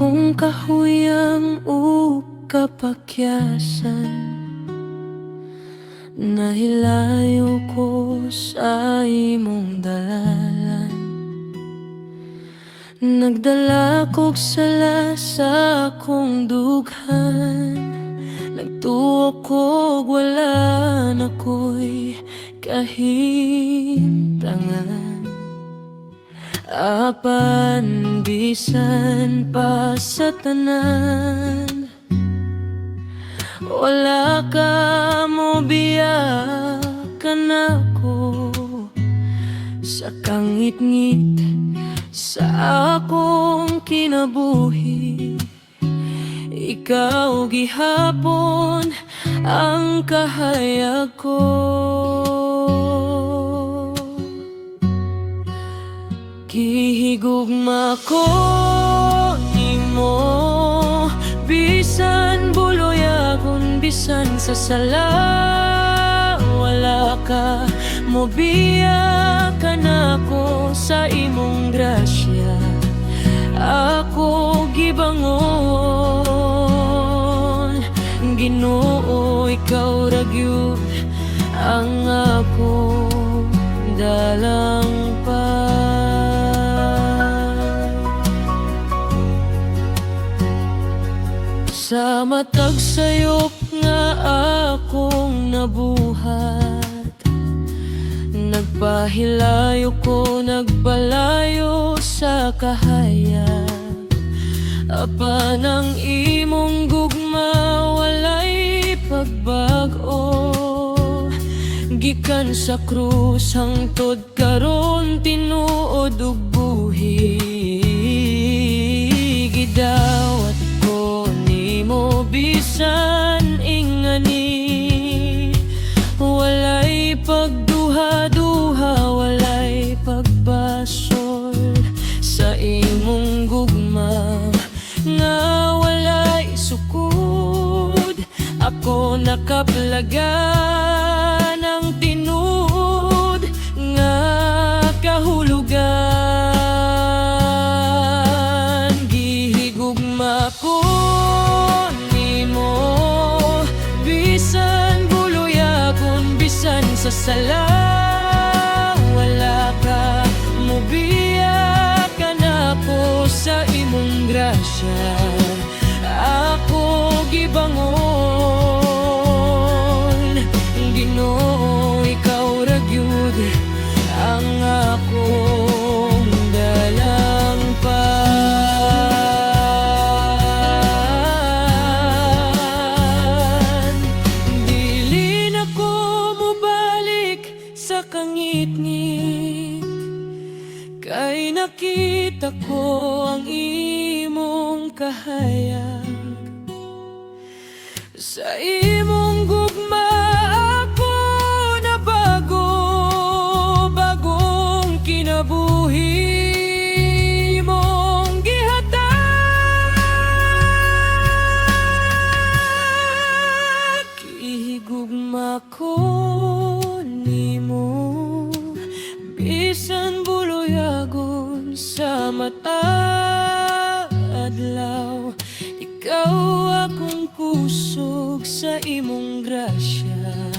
akong kahuyang o kapakyasan. Nahilayo ko sa imong dalalan, nagdala kog sala sa akong dughan. Nagtuo kog wala na ko'y kahintangan. Apan bisan pa sa tanan, wala ka mo biyakan ako sa kangit-ngit sa akong kinabuhi. Ikaw gihapon ang kahayag ko. Gihigugma ko nimo, bisan buloyagon, bisan sa sala. Wala ka mo biyakan ako sa imong grasya. Ako gibangon, Ginoo, ikaw ra gyud ang akong dalang pa. Sa matag sayop nga akong nabuhat, nagpahilayo ko, nagbalayo sa kahayag. Apan ang imong gugma walay pagbago, gikan sa krus hangtod karon tinuod ug buhi. Gidawat ko nimo bisan ingani, walay pagduha-duha, walay pagbasol sa imong gugma nga walay sukod. Ako nakaplagan ang tinud nga kahulugan. Gihigugma ko nimo, bisan buloyagon, bisan sa sala. Wala ka mo biyakan ako sa imong grasya. Ako gibangon, Ginoo, ikaw ra gyud ang akong dalang pa. Dili na ko mobalik sa kangit-ngit, kay nakita ko ang imong kahayag. Sa imong gugma ako nabago, bagong kinabuhi mong gihatag. Gihigugma ko nimo, bisan buloyagon sa mata adlaw. Ikaw akong kusog sa imong grasya.